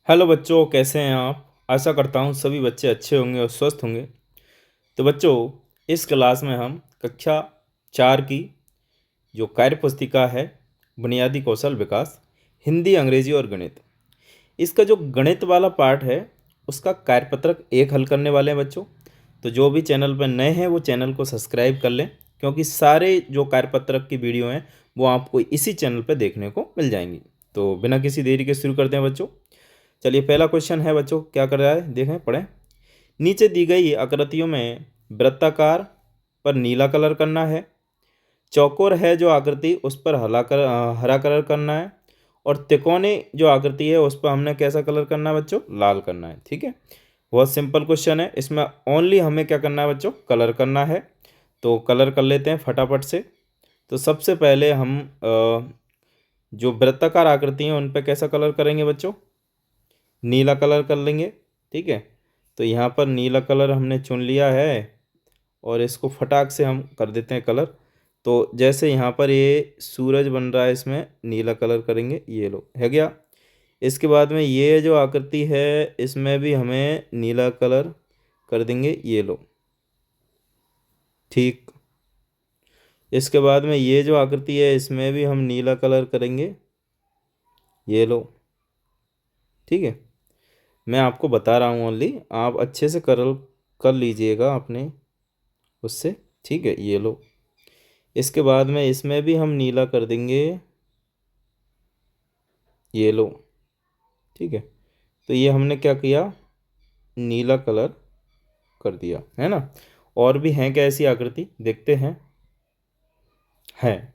Hello बच्चों, कैसे हैं आप। आशा करता हूँ सभी बच्चे अच्छे होंगे और स्वस्थ होंगे। तो बच्चों, इस क्लास में हम कक्षा 4 की जो कार्य पुस्तिका है बुनियादी कौशल विकास, हिंदी, अंग्रेजी और गणित, इसका जो गणित वाला पार्ट है उसका कार्यपत्रक एक हल करने वाले हैं बच्चों। तो जो भी चैनल पर नए हैं वो चैनल को सब्सक्राइब कर लें, क्योंकि सारे जो कार्यपत्रक की वीडियो हैं वो आपको इसी चैनल पर देखने को मिल जाएंगी। तो बिना किसी देरी के शुरू करते हैं बच्चों। चलिए, पहला क्वेश्चन है बच्चों, क्या कर रहा है देखें, पढ़ें। नीचे दी गई आकृतियों में वृत्ताकार पर नीला कलर करना है, चौकोर है जो आकृति उस पर हरा कलर करना है, और तिकोनी जो आकृति है उस पर हमने कैसा कलर करना है बच्चों, लाल करना है। ठीक है, बहुत सिंपल क्वेश्चन है। इसमें ओनली हमें क्या करना है बच्चों, कलर करना है। तो कलर कर लेते हैं फटाफट से। तो सबसे पहले हम जो वृत्ताकार आकृति हैं उन पर कैसा कलर करेंगे बच्चों, नीला कलर कर लेंगे। ठीक है, तो यहाँ पर नीला कलर हमने चुन लिया है और इसको फटाक से हम कर देते हैं कलर। तो जैसे यहाँ पर ये सूरज बन रहा है, इसमें नीला कलर करेंगे, ये लो है गया। इसके बाद में ये जो आकृति है इसमें भी हमें नीला कलर कर देंगे, ये लो। ठीक, इसके बाद में ये जो आकृति है इसमें भी हम नीला कलर करेंगे, ये लो। ठीक है, मैं आपको बता रहा हूँ ओनली, आप अच्छे से कर लीजिएगा अपने उससे। ठीक है, ये लो। इसके बाद में इसमें भी हम नीला कर देंगे, ये लो। ठीक है, तो ये हमने क्या किया, नीला कलर कर दिया है ना। और भी हैं क्या ऐसी आकृति, देखते हैं। है,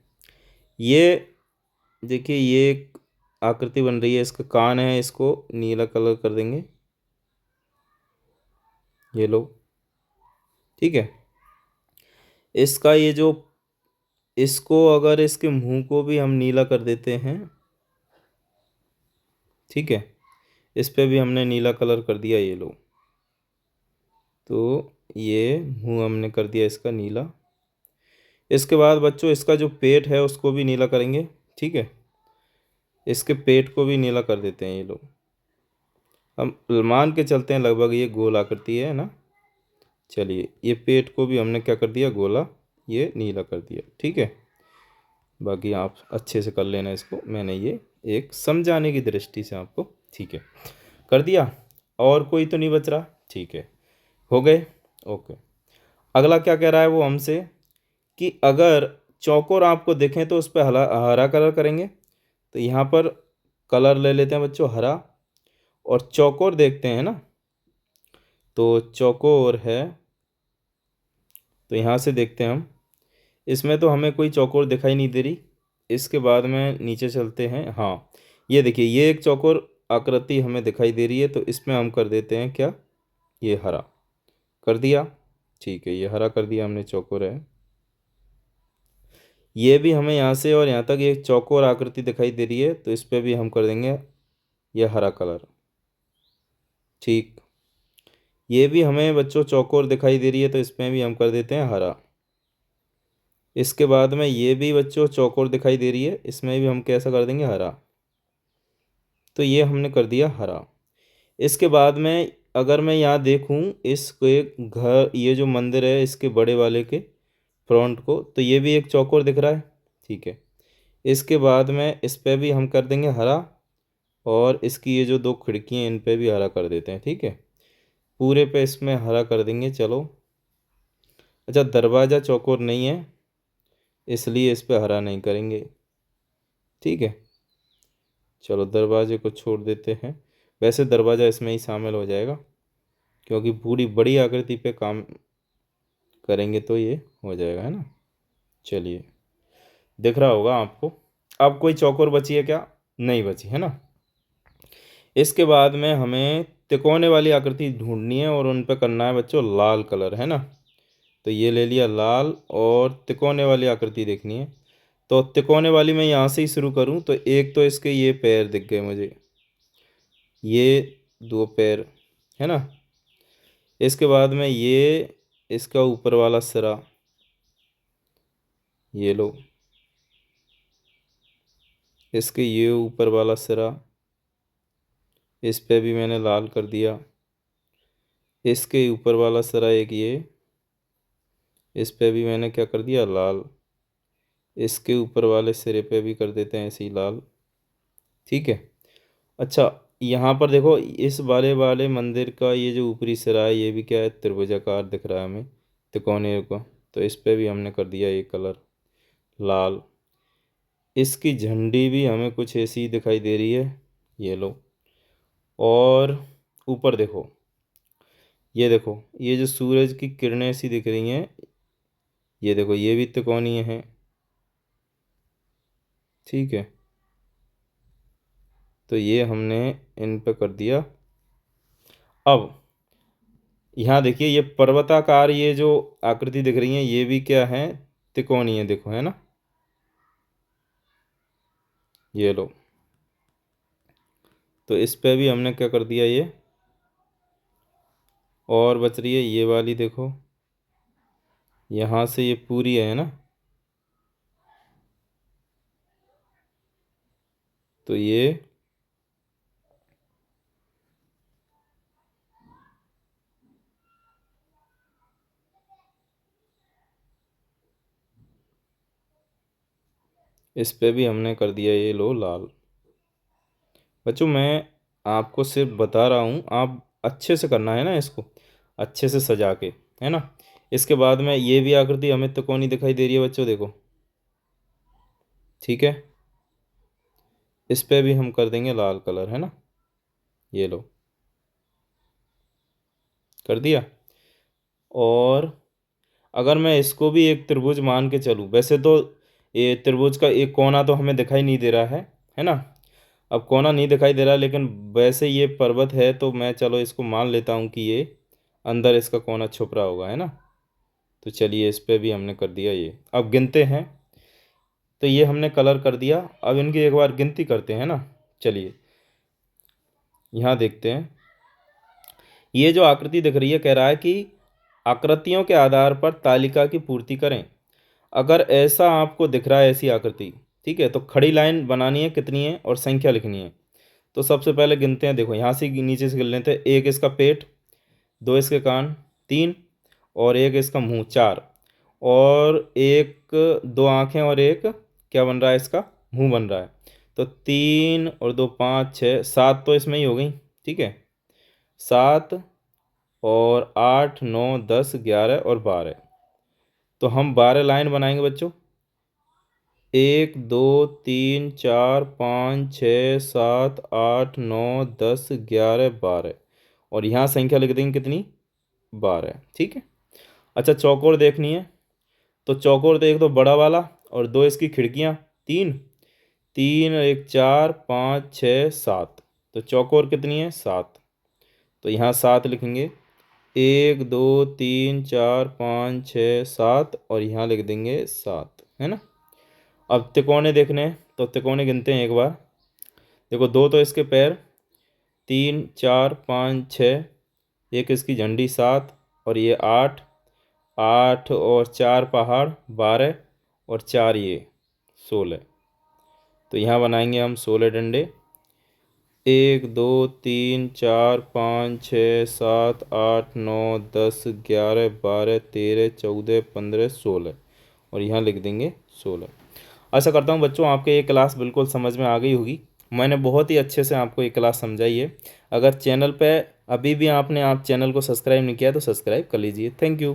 ये देखिए, ये एक आकृति बन रही है, इसका कान है, इसको नीला कलर कर देंगे, ये लो। ठीक है, इसका ये जो, इसको अगर इसके मुंह को भी हम नीला कर देते हैं, ठीक है, इस पे भी हमने नीला कलर कर दिया, ये लो। तो ये मुंह हमने कर दिया इसका नीला। इसके बाद बच्चों इसका जो पेट है उसको भी नीला करेंगे। ठीक है, इसके पेट को भी नीला कर देते हैं, ये लोग। हम मान के चलते हैं लगभग ये गोल आकृति है ना। चलिए, ये पेट को भी हमने क्या कर दिया, गोला, ये नीला कर दिया। ठीक है, बाकी आप अच्छे से कर लेना इसको, मैंने ये एक समझाने की दृष्टि से आपको, ठीक है, कर दिया। और कोई तो नहीं बच रहा। ठीक है, हो गए, ओके। अगला क्या कह रहा है वो हमसे, कि अगर चौकोर आपको देखें तो उस पर हरा हरा कलर करेंगे। तो यहाँ पर कलर ले लेते हैं बच्चों, हरा। और चौकोर देखते हैं ना, तो चौकोर है, तो यहाँ से देखते हैं हम, इसमें तो हमें कोई चौकोर दिखाई नहीं दे रही। इसके बाद में नीचे चलते हैं, हाँ, ये देखिए, ये एक चौकोर आकृति हमें दिखाई दे रही है, तो इसमें हम कर देते हैं क्या, ये हरा कर दिया। ठीक है, ये हरा कर दिया हमने, चौकोर है। ये भी हमें यहाँ से और यहाँ तक एक चौकोर आकृति दिखाई दे रही है, तो इस पर भी हम कर देंगे ये हरा कलर। ठीक, ये भी हमें बच्चों चौकोर दिखाई दे रही है, तो इसमें भी हम कर देते हैं हरा। इसके बाद में ये भी बच्चों चौकोर दिखाई दे रही है, इसमें भी हम कैसा कर देंगे, हरा। तो ये हमने कर दिया हरा। इसके बाद में अगर मैं यहाँ देखूँ इसके घर, ये जो मंदिर है इसके बड़े वाले के फ्रंट को, तो ये भी एक चौकोर दिख रहा है। ठीक है, इसके बाद में इस पे भी हम कर देंगे हरा, और इसकी ये जो दो खिड़की हैं इन पे भी हरा कर देते हैं। ठीक है, पूरे पे इसमें हरा कर देंगे। चलो, अच्छा, दरवाज़ा चौकोर नहीं है इसलिए इस पे हरा नहीं करेंगे। ठीक है, चलो दरवाजे को छोड़ देते हैं। वैसे दरवाज़ा इसमें ही शामिल हो जाएगा, क्योंकि पूरी बड़ी आकृति पे काम करेंगे तो ये हो जाएगा, है ना। चलिए, दिख रहा होगा आपको। अब कोई चौकोर बची है क्या, नहीं बची है ना। इसके बाद में हमें तिकोने वाली आकृति ढूंढनी है और उन पे करना है बच्चों लाल कलर, है ना। तो ये ले लिया लाल, और तिकोने वाली आकृति देखनी है। तो तिकोने वाली मैं यहाँ से ही शुरू करूँ, तो एक तो इसके ये पैर दिख गए मुझे, ये दो पैर, है ना। इसके बाद में ये इसका ऊपर वाला सिरा, ये लो। इसके ये ऊपर वाला सिरा, इस पे भी मैंने लाल कर दिया। इसके ऊपर वाला सिरा एक ये, इस पे भी मैंने क्या कर दिया, लाल। इसके ऊपर वाले सिरे पे भी कर देते हैं ऐसे ही लाल। ठीक है। अच्छा, यहाँ पर देखो इस वाले वाले मंदिर का ये जो ऊपरी सिरा है ये भी क्या है, त्रिभुजाकार दिख रहा है हमें, त्रिकोणीय को। तो इस पे भी हमने कर दिया ये कलर लाल। इसकी झंडी भी हमें कुछ ऐसी ही दिखाई दे रही है, ये लो। और ऊपर देखो, ये देखो ये जो सूरज की किरणें ऐसी दिख रही हैं, ये देखो ये भी त्रिकोणीय है। ठीक है, तो ये हमने इन पे कर दिया। अब यहाँ देखिए ये पर्वताकार ये जो आकृति दिख रही है ये भी क्या है, त्रिकोणीय, देखो है ना, ये लो। तो इस पे भी हमने क्या कर दिया ये, और बच रही है ये वाली, देखो यहाँ से ये पूरी है ना, तो ये इस पे भी हमने कर दिया ये लो लाल। बच्चों मैं आपको सिर्फ बता रहा हूँ, आप अच्छे से करना है ना इसको, अच्छे से सजा के, है ना। इसके बाद में ये भी आकृति हमें त्रिकोणी दिखाई दे रही है बच्चों, देखो। ठीक है, इस पे भी हम कर देंगे लाल कलर, है ना, ये लो, कर दिया। और अगर मैं इसको भी एक त्रिभुज मान के चलूँ, वैसे तो ये त्रिभुज का एक कोना तो हमें दिखाई नहीं दे रहा है ना। अब कोना नहीं दिखाई दे रहा, लेकिन वैसे ये पर्वत है तो मैं चलो इसको मान लेता हूँ कि ये अंदर इसका कोना छुप रहा होगा, है ना। तो चलिए इस पे भी हमने कर दिया ये। अब गिनते हैं, तो ये हमने कलर कर दिया। अब इनकी एक बार गिनती करते हैं ना। चलिए यहाँ देखते हैं, ये जो आकृति दिख रही है कह रहा है कि आकृतियों के आधार पर तालिका की पूर्ति करें। अगर ऐसा आपको दिख रहा है ऐसी आकृति, ठीक है, तो खड़ी लाइन बनानी है, कितनी है और संख्या लिखनी है। तो सबसे पहले गिनते हैं, देखो यहाँ से नीचे से गिन लेते हैं। एक इसका पेट, दो इसके कान, तीन, और एक इसका मुंह, चार, और एक दो आंखें, और एक क्या बन रहा है, इसका मुंह बन रहा है। तो तीन और दो पाँच छः सात, तो इसमें ही हो गई। ठीक है, सात और आठ नौ 10 11 और 12। तो हम 12 लाइन बनाएंगे बच्चों। एक दो तीन चार पाँच छः सात आठ नौ 10 11 12, और यहाँ संख्या लिख देंगे कितनी, 12। ठीक है। अच्छा, चौकोर देखनी है, तो चौकोर तो एक तो बड़ा वाला और दो इसकी खिड़कियाँ, तीन, तीन एक चार पाँच छः सात, तो चौकोर कितनी है, 7। तो यहाँ 7 लिखेंगे, एक दो तीन चार पाँच छः सात, और यहाँ लिख देंगे 7, है ना। अब तिकोने देखने हैं, तो तिकोने गिनते हैं एक बार। देखो दो तो इसके पैर, तीन चार पाँच छः, एक इसकी झंडी 7, और ये 8, 8 और 4 पहाड़ 12, और 4 ये 16। तो यहाँ बनाएंगे हम 16 डंडे। एक दो तीन चार पाँच छः सात आठ नौ 10 11 12 13 14 15 16, और यहाँ लिख देंगे 16। आशा करता हूँ बच्चों आपके ये क्लास बिल्कुल समझ में आ गई होगी। मैंने बहुत ही अच्छे से आपको ये क्लास समझाई है। अगर चैनल पे अभी भी आप चैनल को सब्सक्राइब नहीं किया तो सब्सक्राइब कर लीजिए। Thank you.